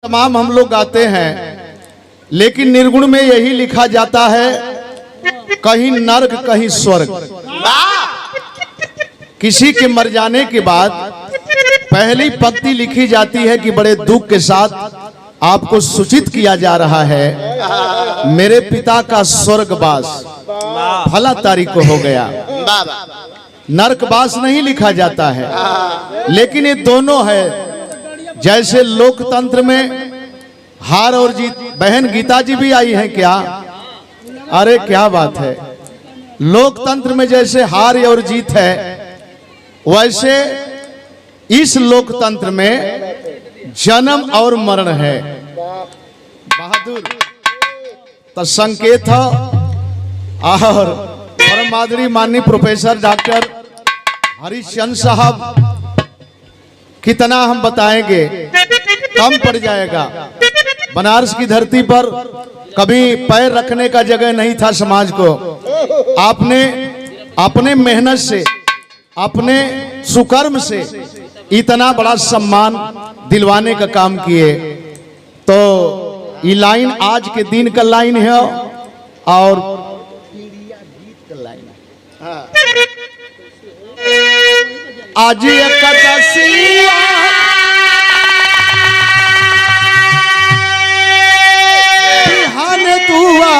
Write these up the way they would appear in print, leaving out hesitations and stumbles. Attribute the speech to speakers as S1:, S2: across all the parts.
S1: तमाम हम लोग गाते हैं, लेकिन निर्गुण में यही लिखा जाता है कहीं नर्क कहीं स्वर्ग। किसी के मर जाने के बाद पहली पंक्ति लिखी जाती है कि बड़े दुख के साथ आपको सूचित किया जा रहा है मेरे पिता का स्वर्गवास फला तारीख को हो गया। नरकवास नहीं लिखा जाता है, लेकिन ये दोनों है। जैसे लोकतंत्र में हार और जीत, बहन गीता जी भी आई हैं क्या? अरे क्या बात है। लोकतंत्र में जैसे हार और जीत है, वैसे इस लोकतंत्र में जन्म और मरण है। बहादुर तो संकेत है। और परम आदरणीय माननीय प्रोफेसर डॉक्टर हरिश्चंद्र साहब, कितना हम बताएंगे कम पड़ जाएगा। बनारस की धरती पर कभी पैर रखने का जगह नहीं था समाज को। आपने अपने मेहनत से, अपने सुकर्म से इतना बड़ा सम्मान दिलवाने का काम किए। तो ये लाइन आज के दिन का लाइन है और आज एकादशिया बिहान दुआ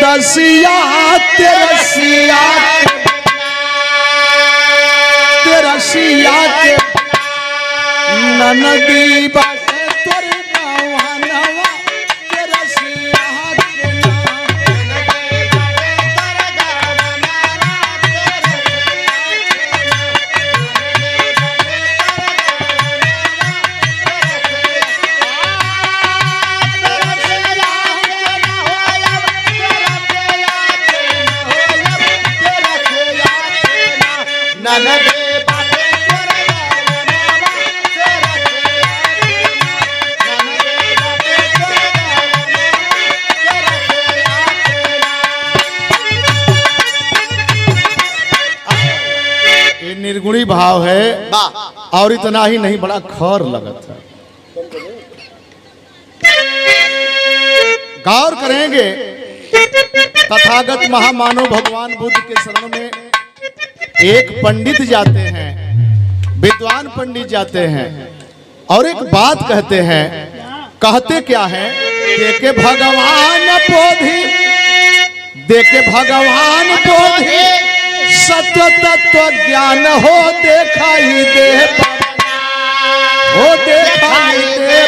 S1: दसिया तेरसिया के ननदी बाटे तोर नवा तेरसिया के निर्गुणी भाव है। और इतना ही नहीं, बड़ा खौर लगता है। गौर करेंगे, तथागत महामानव भगवान बुद्ध के शरण में एक पंडित जाते हैं, विद्वान पंडित जाते हैं और एक बात कहते हैं। कहते क्या है? देखे भगवान बोधि, देखे भगवान बोधि सत्व तत्व ज्ञान हो देखाई दे, हो देखाई दे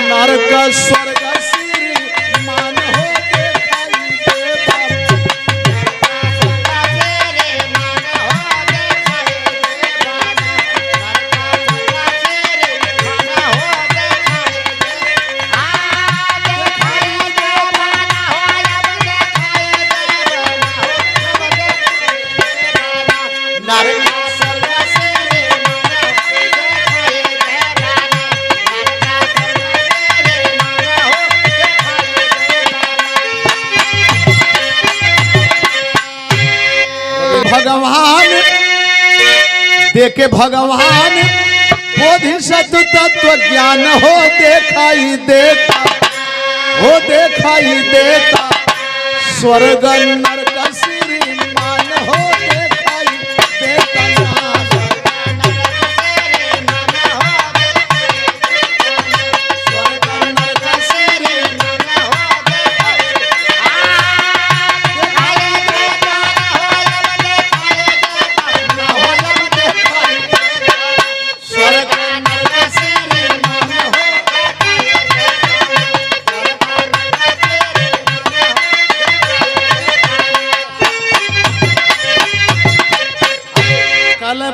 S1: नरक स्वर्ग श्रीमान हो देखाई दे। भगवान देखे भगवान बोधि सत्व तत्व ज्ञान हो देखाई देता, हो देखाई देता स्वर्ग नरक श्रीमान हो देखाई देता।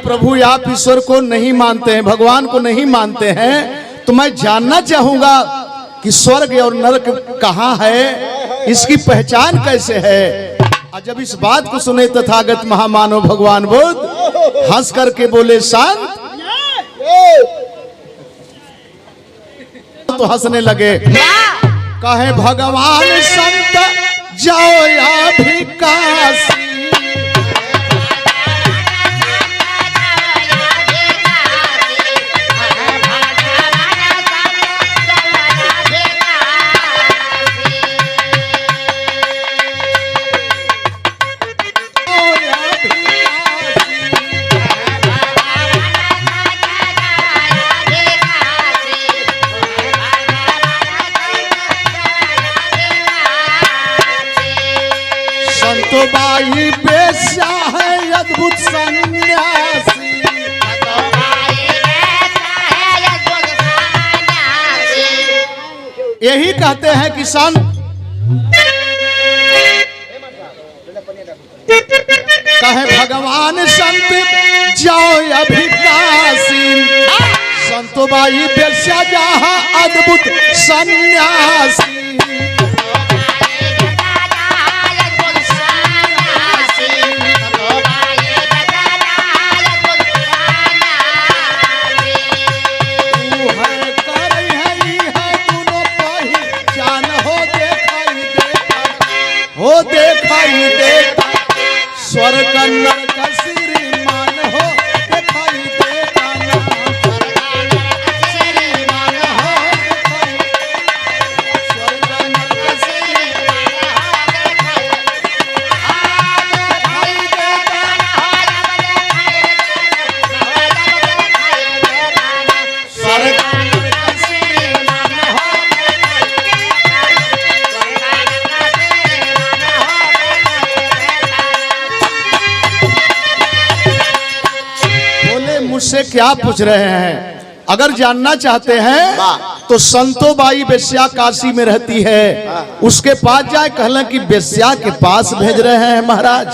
S1: प्रभु आप ईश्वर को नहीं मानते हैं, भगवान को नहीं मानते हैं, तो मैं जानना चाहूंगा कि स्वर्ग और नरक कहाँ है, इसकी पहचान कैसे है। और जब इस बात को सुने तथागत महामानव भगवान बुद्ध हंस करके बोले संत, तो हंसने लगे। कहे भगवान संत जाओ या भी काशी, संतोबाई बेश्या है अद्भुत सन्यासी। यही कहते हैं कि संत कहे भगवान संत जाओ अभिलाषी, संतोबाई बेश्या जहाँ अद्भुत सन्यासी। हो देखाई देता स्वर्ग नरक श्रीमान हो देखाई देता ना, श्रीमान हो देखाई, स्वर्ग नरक श्रीमान हो देखाई देता, स्वर्ग नरक श्रीमान हो। मुझसे क्या पूछ रहे हैं? अगर जानना चाहते हैं तो संतोबाई बेश्या काशी में रहती है, उसके पास जाए। कहला कि बेश्या के पास भेज रहे हैं महाराज,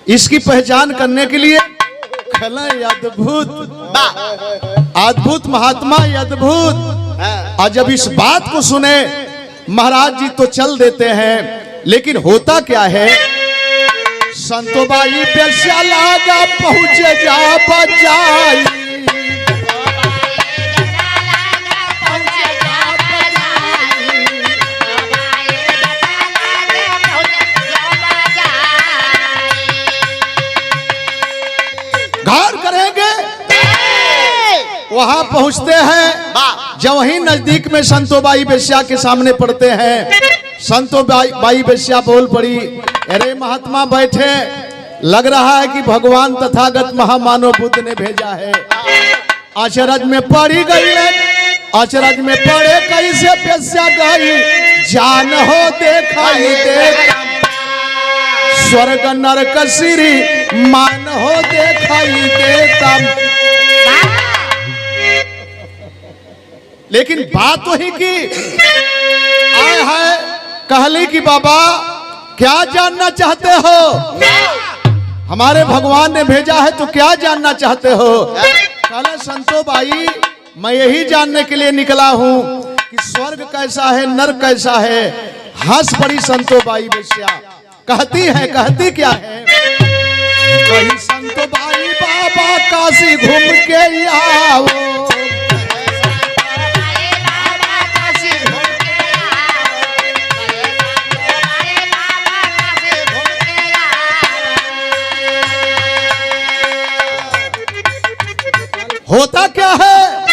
S1: इसकी पहचान करने के लिए। कहला अद्भुत अद्भुत महात्मा अद्भुत। और जब इस बात को सुने महाराज जी तो चल देते हैं, लेकिन होता क्या है? संतोबाई बेश्या लागा पहुंचे जा बजाई, घर करेंगे। वहां पहुंचते हैं, जब वहीं नजदीक में संतोबाई बेश्या के सामने पड़ते हैं। संतोबाई बेश्या बोल पड़ी, अरे महात्मा बैठे, लग रहा है कि भगवान तथागत महामानव बुद्ध ने भेजा है। अचरज में पड़ी गई है, अचरज में पड़े कैसे बेश्या गई, जान हो देखाई देता स्वर्ग नरक श्री मान हो देखाई देता। लेकिन बात वही की आए है, कहली कि बाबा क्या जानना चाहते हो? हमारे भगवान ने भेजा है तो क्या जानना चाहते हो? कहला संतोबाई मैं यही जानने के लिए निकला हूं कि स्वर्ग कैसा है, नरक कैसा है। हंस पड़ी संतोबाई बेश्या, कहती क्या है? कहीं संतोबाई बाबा काशी घूम के आओ, होता क्या है?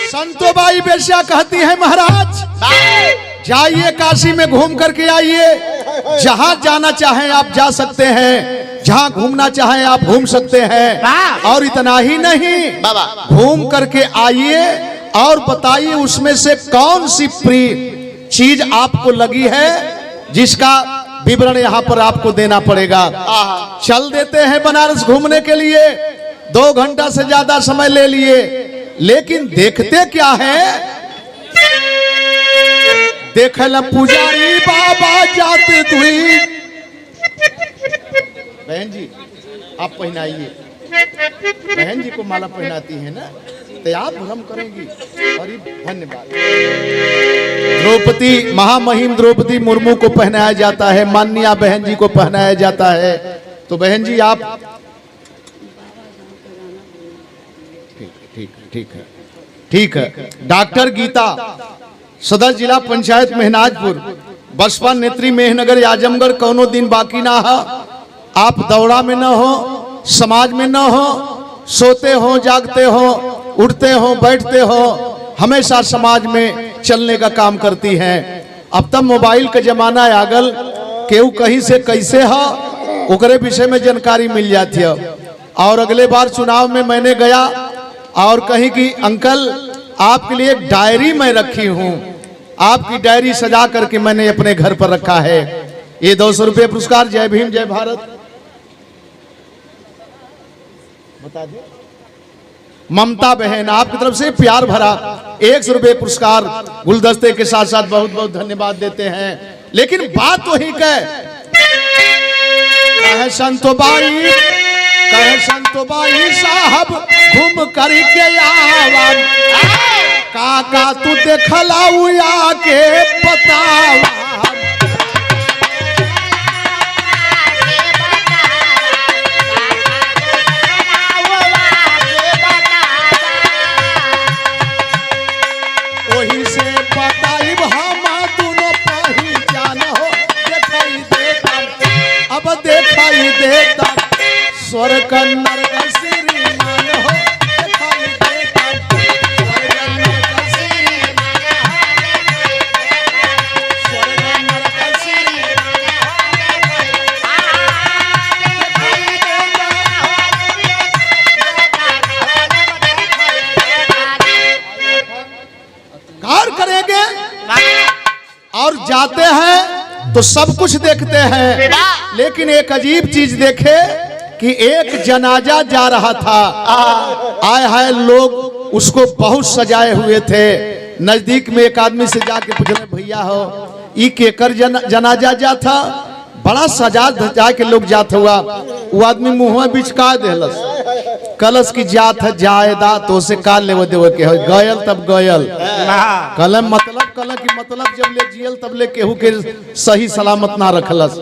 S1: संतोबाई बेश्या कहती है महाराज जाइए काशी में घूम करके आइए, जहां जाना चाहें आप जा सकते हैं, जहां घूमना चाहें आप घूम सकते हैं। और इतना ही नहीं, घूम करके आइए और बताइए उसमें से कौन सी प्रिय चीज आपको लगी है, जिसका विवरण यहाँ पर आपको देना पड़ेगा। चल देते हैं बनारस घूमने के लिए, 2 घंटा से ज्यादा समय ले लिए, लेकिन देखते क्या है? देखला पुजारी बाबा जाते दुई। बहन जी आप पहनाइए, बहन जी को माला पहनाती है ना, तो आप भ्रम करेंगी। और धन्यवाद। द्रौपदी महामहिम द्रौपदी मुर्मू को पहनाया जाता है, माननीय बहन जी को पहनाया जाता है। तो बहन जी आप ठीक है। डॉक्टर गीता, सदर जिला पंचायत मेहनाजपुर, बसपा नेत्री मेहनगर आजमगढ़। कौनो दिन बाकी ना हो, आप दौड़ा में न हो, समाज में न हो, सोते हो जागते हो, उठते हो बैठते हो, हमेशा समाज में चलने का काम करती हैं। अब तब मोबाइल का जमाना आगल, केहू कहीं से कैसे हो ओकरे विषय में जानकारी मिल जाती है। और अगले बार चुनाव में मैंने गया और कहीं कि अंकल आपके लिए एक डायरी मैं रखी हूं, आपकी डायरी सजा करके मैंने अपने घर पर रखा है। ये 200 रुपये पुरस्कार। जय भीम जय भारत। बता दे ममता बहन आपकी तरफ से प्यार भरा 100 रुपये पुरस्कार गुलदस्ते के साथ साथ बहुत बहुत धन्यवाद देते हैं। लेकिन बात वही कहे संतोबाई साहब घूम करके आवन काका तू देखला उया के बतावा। वही से बताइब हम दोनों पहचान हो दिखाई देता अब दिखाई देता स्वर्ग नरक श्रीमान हो दिखाई देता स्वर्ग नरक श्रीमान स्वर्ग नरक श्रीमान कार करेंगे और जाते हैं तो सब कुछ देखते हैं। लेकिन एक अजीब चीज देखे कि एक जनाजा जा रहा था, आए हाय लोग उसको बहुत सजाए हुए थे। नजदीक में एक आदमी से जाके पूछने भैया हो ई केकर जनाजा जा था, बड़ा सजा धजा के लोग जात हुआ। वो आदमी मुंह में बिचका देलस कलश की जात है जायदा तो उसे काल ले देवे के गयल तब गयल कलम मतलब कल की मतलब जब ले जियल तब ले केहू के सही सलामत ना रखलस।